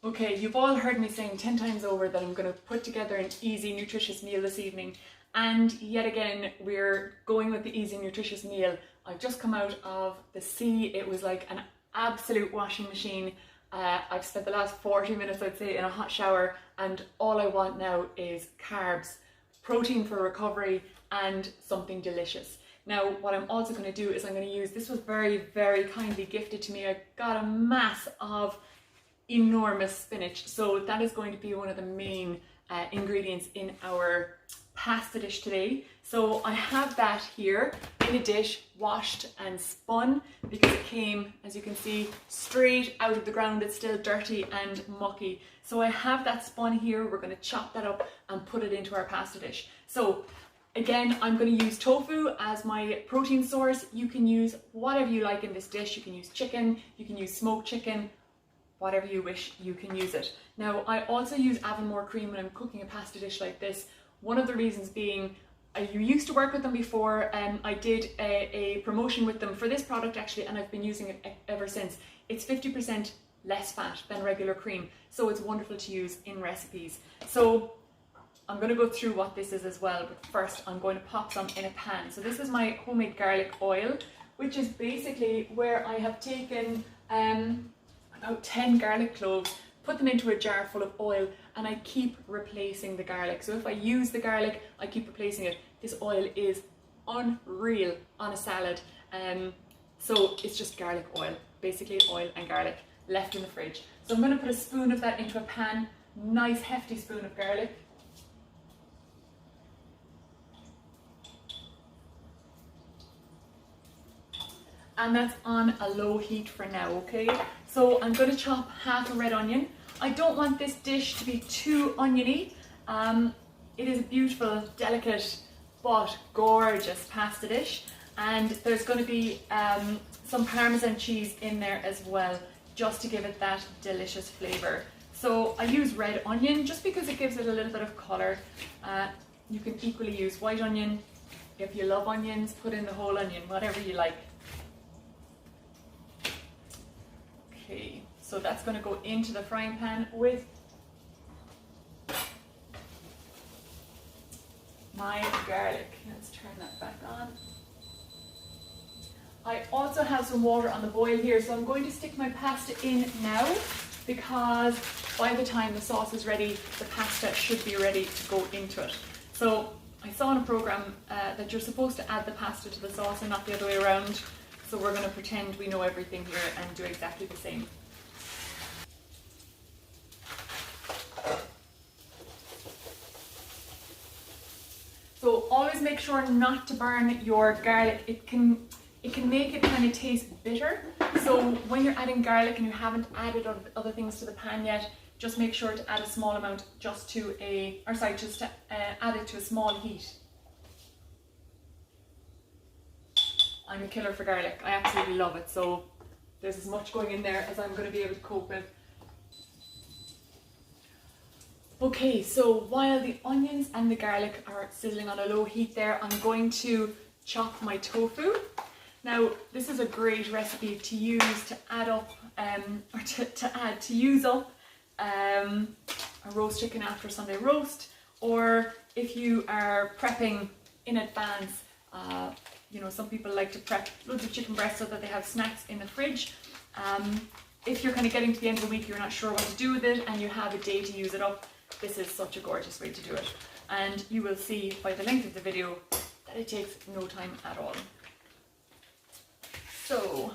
Okay, you've all heard me saying 10 times over that I'm going to put together an easy, nutritious meal this evening. And yet again, we're going with the easy, nutritious meal. I've just come out of the sea. It was like an absolute washing machine. I've spent the last 40 minutes, I'd say, in a hot shower, and all I want now is carbs, protein for recovery, and something delicious. Now, what I'm also going to do is I'm going to use, this was very, very kindly gifted to me. I got a mass of enormous spinach, so that is going to be one of the main ingredients in our pasta dish today. So I have that here in a dish, washed and spun, because it came, as you can see, straight out of the ground. It's still dirty and mucky. So I have that spun here. We're going to chop that up and put it into our pasta dish. So again, I'm going to use tofu as my protein source. You can use whatever you like in this dish. You can use chicken, you can use smoked chicken, whatever you wish, you can use it. Now, I also use Avonmore cream when I'm cooking a pasta dish like this. One of the reasons being, you used to work with them before, and I did a promotion with them for this product actually, and I've been using it ever since. It's 50% less fat than regular cream, so it's wonderful to use in recipes. So I'm going to go through what this is as well, but first I'm going to pop some in a pan. So this is my homemade garlic oil, which is basically where I have taken about 10 garlic cloves, put them into a jar full of oil, and I keep replacing the garlic. So if I use the garlic, I keep replacing it. This oil is unreal on a salad. So it's just garlic oil, basically oil and garlic left in the fridge. So I'm going to put a spoon of that into a pan, nice hefty spoon of garlic. And that's on a low heat for now, okay? So I'm going to chop half a red onion. I don't want this dish to be too oniony. It is a beautiful, delicate, but gorgeous pasta dish. And there's going to be some Parmesan cheese in there as well, just to give it that delicious flavour. So I use red onion just because it gives it a little bit of colour. You can equally use white onion. If you love onions, put in the whole onion, whatever you like. Okay, so that's going to go into the frying pan with my garlic. Let's turn that back on. I also have some water on the boil here, so I'm going to stick my pasta in now, because by the time the sauce is ready, the pasta should be ready to go into it. So I saw in a program that you're supposed to add the pasta to the sauce and not the other way around. So we're going to pretend we know everything here and do exactly the same. So always make sure not to burn your garlic. It can make it kind of taste bitter. So when you're adding garlic and you haven't added other things to the pan yet, just make sure to add a small amount just to add it to a small heat. I'm a killer for garlic. I absolutely love it. So there's as much going in there as I'm going to be able to cope with. Okay, so while the onions and the garlic are sizzling on a low heat there, I'm going to chop my tofu. Now, this is a great recipe to use to add up, to use up a roast chicken after Sunday roast, or if you are prepping in advance. You know, some people like to prep loads of chicken breasts so that they have snacks in the fridge. If you're kind of getting to the end of the week, you're not sure what to do with it, and you have a day to use it up, this is such a gorgeous way to do it. And you will see by the length of the video that it takes no time at all. So,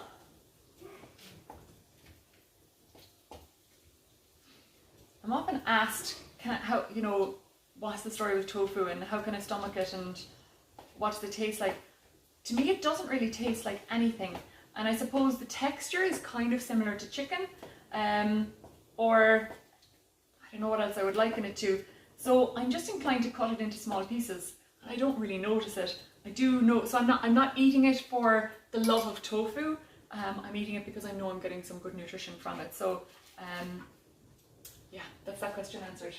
I'm often asked, what's the story with tofu and how can I stomach it and what's the taste like? To me, it doesn't really taste like anything. And I suppose the texture is kind of similar to chicken, or I don't know what else I would liken it to. So I'm just inclined to cut it into small pieces. And I don't really notice it. I do know, so I'm not eating it for the love of tofu. I'm eating it because I know I'm getting some good nutrition from it. So yeah, that's that question answered.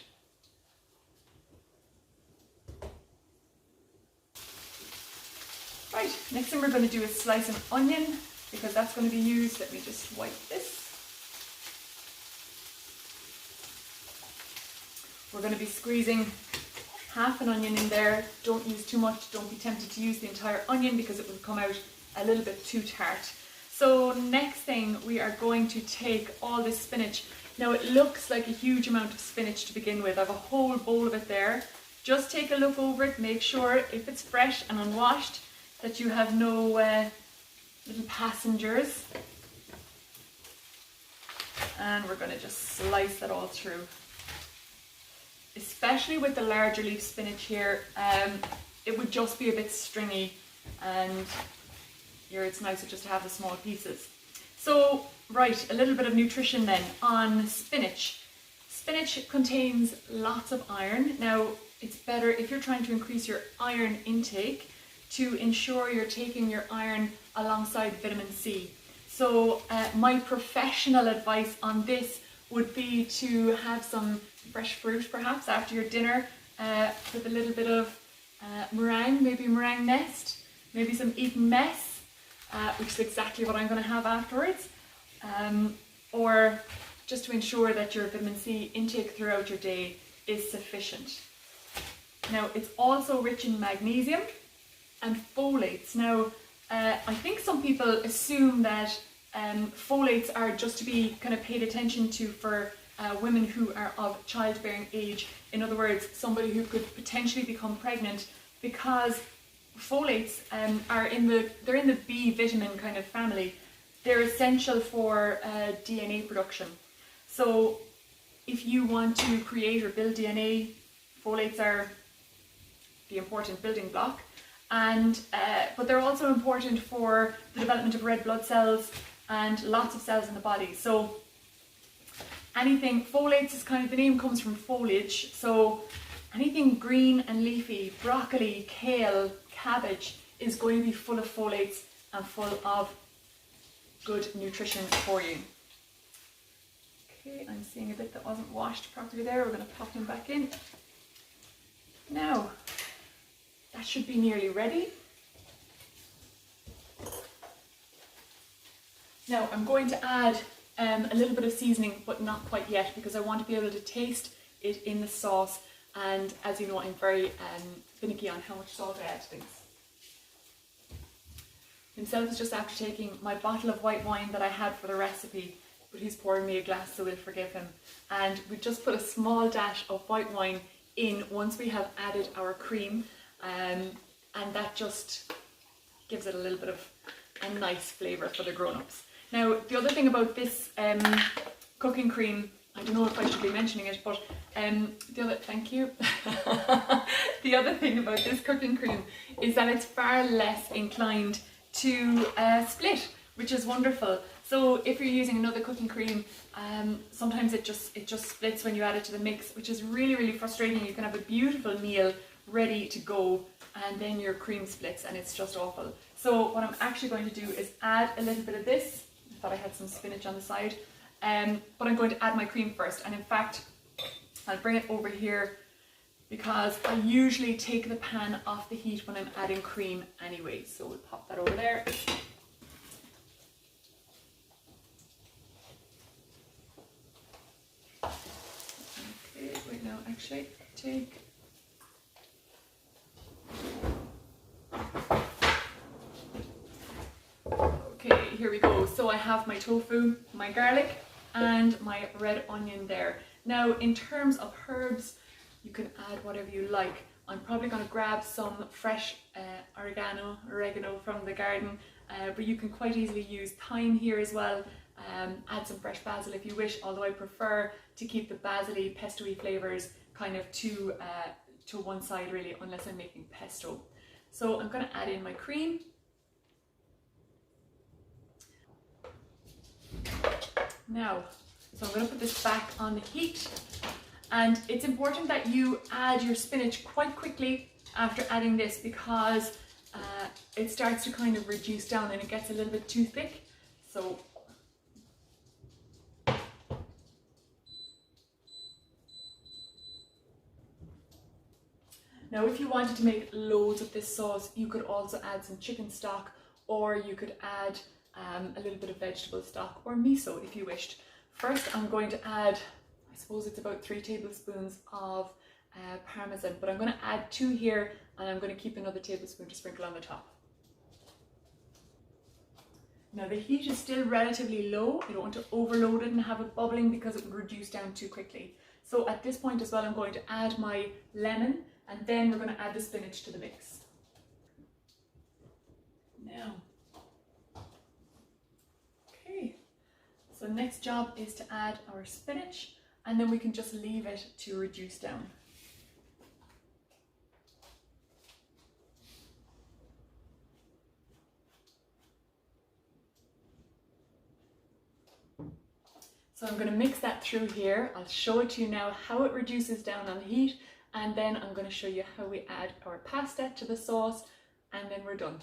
Right, next thing we're going to do is slice an onion, because that's going to be used. Let me just wipe this. We're going to be squeezing half an onion in there. Don't use too much. Don't be tempted to use the entire onion because it will come out a little bit too tart. So next thing, we are going to take all this spinach. Now it looks like a huge amount of spinach to begin with. I have a whole bowl of it there. Just take a look over it, make sure if it's fresh and unwashed that you have no little passengers. And we're going to just slice that all through. Especially with the larger leaf spinach here, it would just be a bit stringy, and here it's nicer just to have the small pieces. So, right, a little bit of nutrition then on spinach. Spinach contains lots of iron. Now, it's better if you're trying to increase your iron intake to ensure you're taking your iron alongside vitamin C. So, my professional advice on this would be to have some fresh fruit perhaps after your dinner with a little bit of meringue, maybe meringue nest, maybe some Eton mess, which is exactly what I'm going to have afterwards, or just to ensure that your vitamin C intake throughout your day is sufficient. Now it's also rich in magnesium and folates. Now I think some people assume that folates are just to be kind of paid attention to for women who are of childbearing age. In other words, somebody who could potentially become pregnant, because folates are in the B vitamin kind of family. They're essential for DNA production. So if you want to create or build DNA, folates are the important building block. And but they're also important for the development of red blood cells and lots of cells in the body. So anything, folates is kind of, the name comes from foliage, so anything green and leafy, broccoli, kale, cabbage, is going to be full of folates and full of good nutrition for you. Okay, I'm seeing a bit that wasn't washed properly there. We're going to pop them back in. Now, that should be nearly ready. Now I'm going to add a little bit of seasoning, but not quite yet, because I want to be able to taste it in the sauce. And as you know, I'm very finicky on how much salt I add to things. Himself is just after taking my bottle of white wine that I had for the recipe, but he's pouring me a glass, so we'll forgive him. And we just put a small dash of white wine in once we have added our cream, and that just gives it a little bit of a nice flavour for the grown-ups. Now, the other thing about this cooking cream, I don't know if I should be mentioning it, but thank you. The other thing about this cooking cream is that it's far less inclined to split, which is wonderful. So if you're using another cooking cream, sometimes it just splits when you add it to the mix, which is really, really frustrating. You can have a beautiful meal ready to go, and then your cream splits, and it's just awful. So what I'm actually going to do is add a little bit of this. I thought I had some spinach on the side, but I'm going to add my cream first. And in fact, I'll bring it over here, because I usually take the pan off the heat when I'm adding cream anyway. So we'll pop that over there. Okay, wait, now actually take... Okay, here we go. So I have my tofu, my garlic, and my red onion there. Now, in terms of herbs, you can add whatever you like. I'm probably going to grab some fresh oregano from the garden, but you can quite easily use thyme here as well. Add some fresh basil if you wish, although I prefer to keep the basil-y, pesto-y flavours kind of to one side really, unless I'm making pesto. So I'm going to add in my cream. Now, so I'm going to put this back on the heat, and it's important that you add your spinach quite quickly after adding this, because it starts to kind of reduce down and it gets a little bit too thick. So now, if you wanted to make loads of this sauce, you could also add some chicken stock, or you could add a little bit of vegetable stock or miso if you wished. First, I'm going to add, I I suppose it's about 3 tablespoons of Parmesan, but I'm going to add 2 here, and I'm going to keep another tablespoon to sprinkle on the top. Now the heat is still relatively low. I don't want to overload it and have it bubbling because it would reduce down too quickly. So at this point as well, I'm going to add my lemon, and then we're going to add the spinach to the mix. Now, okay, so next job is to add our spinach, and then we can just leave it to reduce down. So I'm going to mix that through here. I'll show it to you now how it reduces down on the heat, and then I'm going to show you how we add our pasta to the sauce, and then we're done.